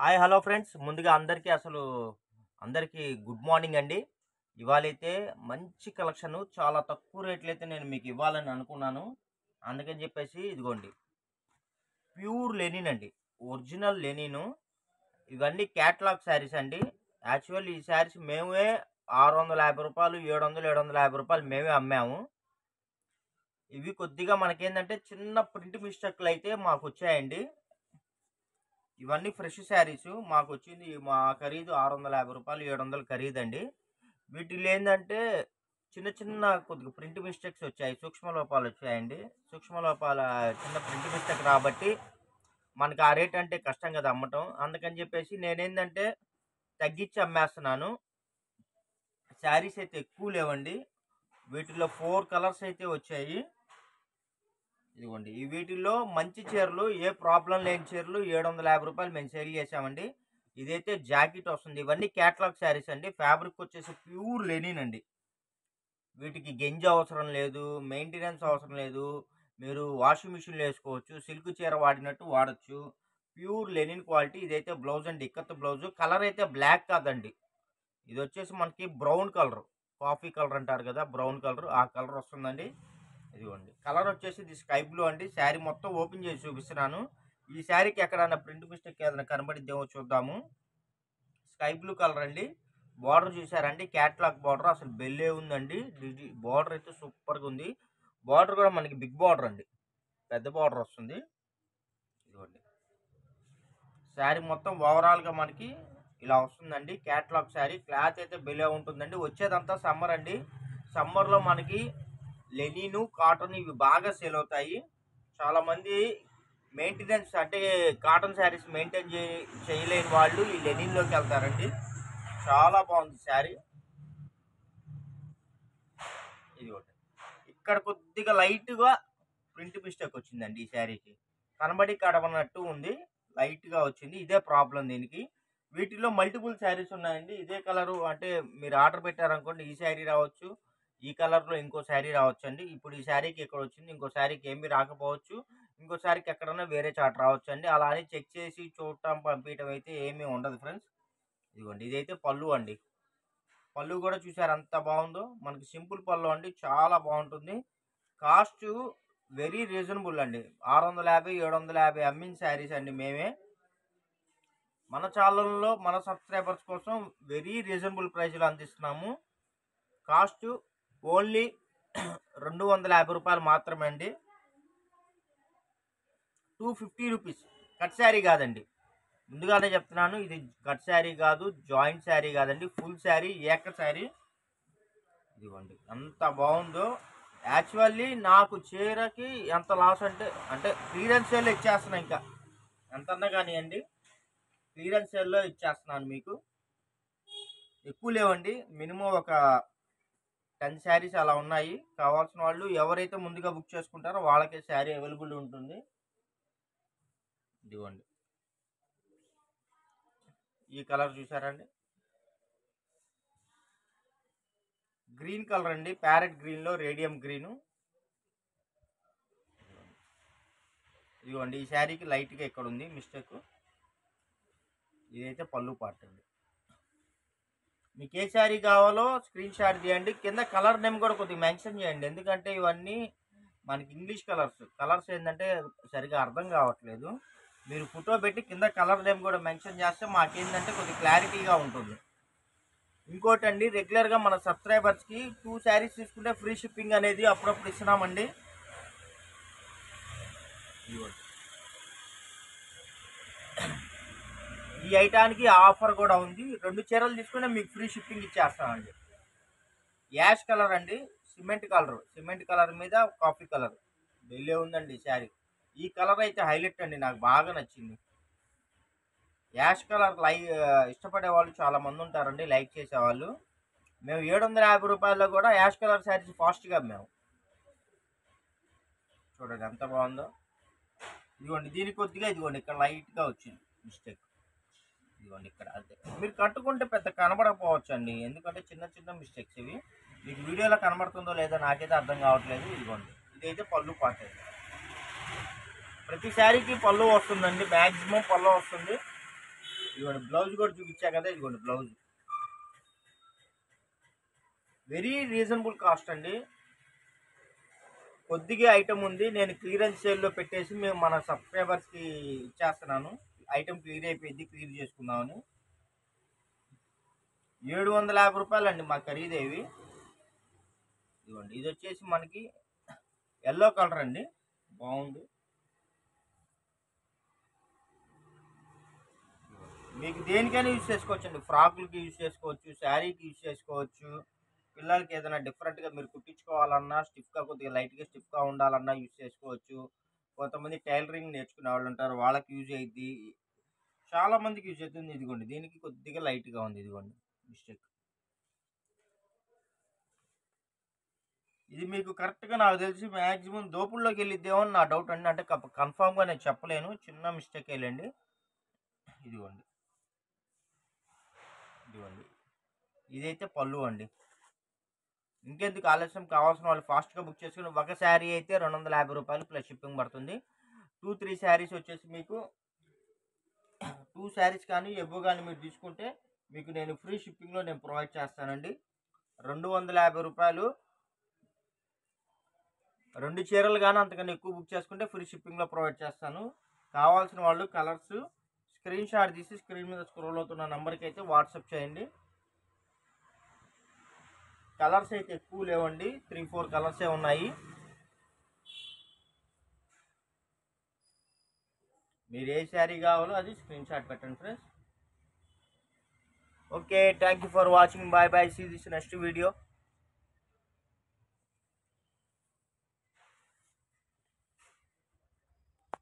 Hi hello friends. ముందుగా అందరికీ good morning అండి. ఇవాళైతే మంచి కలెక్షను చాలా తక్కువ రేట్లయితే నేను మీకు ఇవ్వాలని అనుకున్నాను. అందుకని చెప్పేసి ఇదిగోండి, ప్యూర్ లెనిన్ అండి, ఒరిజినల్ లెనిను. ఇవన్నీ క్యాటలాగ్ శారీస్ అండి. యాక్చువల్ ఈ శారీస్ మేమే రూ. 650, 700, 750 మేమే అమ్మాము. ఇవి కొద్దిగా మనకేందంటే చిన్న ప్రింట్ మిస్టేక్లు అయితే మాకు వచ్చాయండి. ఇవన్నీ ఫ్రెష్ శారీసు. మాకొచ్చింది మా ఖరీదు రూ. 650, 700 ఖరీదండి. వీటిలో ఏందంటే చిన్న చిన్న కొద్దిగా ప్రింట్ మిస్టేక్స్ వచ్చాయి. సూక్ష్మ లోపాలు వచ్చాయండి. సూక్ష్మ లోపాల చిన్న ప్రింట్ మిస్టేక్ రాబట్టి మనకు ఆ రేట్ అంటే కష్టం కదా అమ్మటం. అందుకని చెప్పేసి నేనేందంటే తగ్గించి అమ్మేస్తున్నాను. శారీస్ అయితే ఎక్కువ లేవండి. వీటిలో 4 కలర్స్ అయితే వచ్చాయి. ఇదిగోండి, ఈ వీటిల్లో మంచి చీరలు, ఏ ప్రాబ్లం లేని చీరలు రూ. 750 మేము సేల్ చేసామండి. ఇదైతే జాకెట్ వస్తుంది. ఇవన్నీ క్యాటలాగ్ శారీస్ అండి. ఫ్యాబ్రిక్ వచ్చేసి ప్యూర్ లెనిన్ అండి. వీటికి గెంజి అవసరం లేదు, మెయింటెనెన్స్ అవసరం లేదు. మీరు వాషింగ్ మిషన్లో వేసుకోవచ్చు. సిల్క్ చీర వాడినట్టు వాడచ్చు. Pure linen quality. ఇదైతే బ్లౌజ్ అండి, ఇక్కత్ బ్లౌజ్. కలర్ అయితే బ్లాక్ కాదండి, ఇది వచ్చేసి మనకి బ్రౌన్ కలర్, కాఫీ కలర్ అంటారు కదా, బ్రౌన్ కలర్, ఆ కలర్ వస్తుందండి. ఇదిగోండి, కలర్ వచ్చేసి ఇది స్కై బ్లూ అండి. శారీ మొత్తం ఓపెన్ చేసి చూపిస్తున్నాను. ఈ శారీకి ఎక్కడన్నా ప్రింట్ మిస్టేక్ ఏదైనా కనబడిద్దేమో చూద్దాము. స్కై బ్లూ కలర్ అండి. బార్డర్ చూసారండి, క్యాట్లాగ్ బార్డర్, అసలు బెల్లే ఉందండి. బార్డర్ అయితే సూపర్గా ఉంది. బార్డర్ కూడా మనకి బిగ్ బార్డర్ అండి, పెద్ద బార్డర్ వస్తుంది. ఇదిగోండి, శారీ మొత్తం ఓవరాల్గా మనకి ఇలా వస్తుందండి. క్యాట్లాగ్ శారీ. క్లాత్ అయితే బెలే ఉంటుందండి. వచ్చేదంతా సమ్మర్ అండి. సమ్మర్లో మనకి లెనిను, కాటన్ ఇవి బాగా సేల్ అవుతాయి. చాలామంది మెయింటెనెన్స్ అంటే కాటన్ శారీస్ మెయింటైన్ చేయలేని వాళ్ళు ఈ లెనిన్లోకి వెళ్తారండి. చాలా బాగుంది శారీ. ఇదిగోండి, ఇక్కడ కొద్దిగా లైట్గా ప్రింట్ మిస్టేక్ వచ్చిందండి. ఈ శారీకి కనబడి కడవనట్టు ఉంది, లైట్గా వచ్చింది. ఇదే ప్రాబ్లం దీనికి. వీటిలో మల్టిపుల్ శారీస్ ఉన్నాయండి. ఇదే కలరు అంటే మీరు ఆర్డర్ పెట్టారనుకోండి, ఈ శారీ రావచ్చు, ఈ కలర్లో ఇంకో శారీ రావచ్చు అండి. ఇప్పుడు ఈ శారీకి ఇక్కడ వచ్చింది, ఇంకో శారీకి ఏమీ రాకపోవచ్చు, ఇంకో శారీకి ఎక్కడన్నా వేరే చాట్ రావచ్చు అండి. అలా అని చెక్ చేసి చూడటం పంపించడం అయితే ఏమీ ఉండదు ఫ్రెండ్స్. ఇదిగోండి, ఇదైతే పళ్ళు అండి. పళ్ళు కూడా చూసారు అంత బాగుందో. మనకి సింపుల్ పళ్ళు అండి, చాలా బాగుంటుంది. కాస్ట్ వెరీ రీజనబుల్ అండి. 650, 750 అమ్మిన శారీస్ అండి మేమే. మన ఛానల్లో మన సబ్స్క్రైబర్స్ కోసం వెరీ రీజనబుల్ ప్రైస్లో అందిస్తున్నాము. కాస్ట్ ఓన్లీ రూ. 250 మాత్రమే అండి. 250 రూపీస్. కట్ శారీ కాదండి, ముందుగానే చెప్తున్నాను. ఇది కట్ శారీ కాదు, జాయింట్ శారీ కాదండి, ఫుల్ శారీ, ఏక శారీ. ఇదిగోండి, ఎంత బాగుందో. యాక్చువల్లీ నాకు చీరకి ఎంత లాస్ అంటే క్లియరెన్స్ సేల్లో ఇచ్చేస్తున్నాను. ఇంకా ఎంతన్నా కానివ్వండి, క్లియరెన్స్ సేల్లో ఇచ్చేస్తున్నాను మీకు. ఎక్కువ లేవండి, మినిమం ఒక 10 శారీస్ అలా ఉన్నాయి. కావాల్సిన వాళ్ళు ఎవరైతే ముందుగా బుక్ చేసుకుంటారో వాళ్ళకే శారీ అవైలబుల్ ఉంటుంది. ఇదిగోండి, ఈ కలర్ చూసారండి, గ్రీన్ కలర్ అండి, ప్యారెట్ గ్రీన్లో రేడియం గ్రీను. ఇదిగోండి, ఈ శారీకి లైట్గా ఇక్కడ ఉంది మిస్టేక్. ఇదైతే పళ్ళు పార్ట్ అండి. మీకు ఏ శారీ కావాలో స్క్రీన్ షాట్ తీయండి. కింద కలర్ నేమ్ కూడా కొద్దిగా మెన్షన్ చేయండి, ఎందుకంటే ఇవన్నీ మనకి ఇంగ్లీష్ కలర్స్ ఏంటంటే సరిగా అర్థం కావట్లేదు. మీరు ఫోటో పెట్టి కింద కలర్ నేమ్ కూడా మెన్షన్ చేస్తే మాకేంటంటే కొద్దిగా క్లారిటీగా ఉంటుంది. ఇంకోటి అండి, రెగ్యులర్గా మన సబ్స్క్రైబర్స్కి 2 శారీస్ తీసుకుంటే ఫ్రీ షిప్పింగ్ అనేది అప్పుడప్పుడు ఇస్తున్నామండి. ఈ ఐటానికి ఆఫర్ కూడా ఉంది. 2 చీరలు తీసుకుంటే మీకు ఫ్రీ షిప్పింగ్ ఇచ్చేస్తామండి. యాష్ కలర్ అండి, సిమెంట్ కలర్ మీద కాఫీ కలర్ బెల్లే ఉందండి శారీ. ఈ కలర్ అయితే హైలైట్ అండి, నాకు బాగా నచ్చింది. యాష్ కలర్ ఇష్టపడే వాళ్ళు చాలా మంది ఉంటారండి, లైక్ చేసేవాళ్ళు. మేము 750 రూపాయల్లో కూడా యాష్ కలర్ శారీస్ ఫాస్ట్గా మేము. చూడండి ఎంత బాగుందో. ఇదిగోండి, దీనికి కొద్దిగా ఇదిగోండి ఇక్కడ లైట్గా వచ్చింది మిస్టేక్. ఇదిగోండి ఇక్కడ అంతే. మీరు కట్టుకుంటే పెద్ద కనబడకపోవచ్చు అండి, ఎందుకంటే చిన్న చిన్న మిస్టేక్స్ ఇవి. మీకు వీడియోలో కనబడుతుందో లేదో నాకైతే అర్థం కావట్లేదు. ఇదిగోండి, ఇదైతే పళ్ళు పాట. ప్రతి శారీకి పళ్ళు వస్తుందండి, మ్యాక్సిమం పళ్ళు వస్తుంది. ఇదిగోండి బ్లౌజ్ కూడా చూపించా కదా, ఇదిగోండి బ్లౌజ్. వెరీ రీజనబుల్ కాస్ట్ అండి. కొద్దిగా ఐటమ్ ఉంది, నేను క్లియరెన్స్ సేల్లో పెట్టేసి మేము మన సబ్స్క్రైబర్స్కి ఇచ్చేస్తున్నాను. ఐటమ్ క్లియర్ అయిపోయింది, క్లియర్ చేసుకుందామని. 750 రూపాయలండి మా ఖరీదేవి. ఇదిగోండి, ఇది వచ్చేసి మనకి ఎల్లో కలర్ అండి, బాగుంది. మీకు దేనికైనా యూజ్ చేసుకోవచ్చండి. ఫ్రాకులకి యూజ్ చేసుకోవచ్చు, శారీకి యూజ్ చేసుకోవచ్చు, పిల్లలకి ఏదైనా డిఫరెంట్గా మీరు కుట్టించుకోవాలన్నా, స్టిఫ్గా కొద్దిగా లైట్గా స్టిఫ్గా ఉండాలన్నా యూజ్ చేసుకోవచ్చు. కొంతమంది టైలరింగ్ నేర్చుకునే వాళ్ళు ఉంటారు, వాళ్ళకి యూజ్ అయ్యిద్ది. చాలా మందికి యూజ్ అవుతుంది. ఇదిగోండి, దీనికి కొద్దిగా లైట్గా ఉంది, ఇదిగోండి మిస్టేక్. ఇది మీకు కరెక్ట్గా నాకు తెలిసి మ్యాక్సిమం దోపుల్లోకి వెళ్ళిద్దేమో అని నా డౌట్ అండి. అంటే కన్ఫామ్గా నేను చెప్పలేను, చిన్న మిస్టేక్ వెళ్ళండి. ఇదిగోండి, ఇదిగోండి, ఇదైతే పళ్ళు అండి. ఇంకెందుకు ఆలస్యం, కావాల్సిన వాళ్ళు ఫాస్ట్గా బుక్ చేసుకుని ఒక శారీ అయితే 250 రూపాయలు ప్లస్ షిప్పింగ్ పడుతుంది. 2-3 శారీస్ వచ్చేసి మీకు 2 శారీస్ కానీ ఎవ్వో కానీ మీరు తీసుకుంటే మీకు నేను ఫ్రీ షిప్పింగ్లో నేను ప్రొవైడ్ చేస్తానండి. 250 రూపాయలు. 2 చీరలు కానీ అంతకన్నా ఎక్కువ బుక్ చేసుకుంటే ఫ్రీ షిప్పింగ్లో ప్రొవైడ్ చేస్తాను. కావాల్సిన వాళ్ళు కలర్స్ స్క్రీన్ షాట్ తీసి స్క్రీన్ మీద స్క్రోల్ అవుతున్న నెంబర్కి అయితే వాట్సాప్ చేయండి. కలర్స్ అయితే ఎక్కువ లేవండి, 3-4 కలర్సే ఉన్నాయి. మీరు ఏ శారీ కావాలో అది స్క్రీన్ షాట్ పెట్టండి friends. Okay, thank you for watching. Bye bye, see this next video.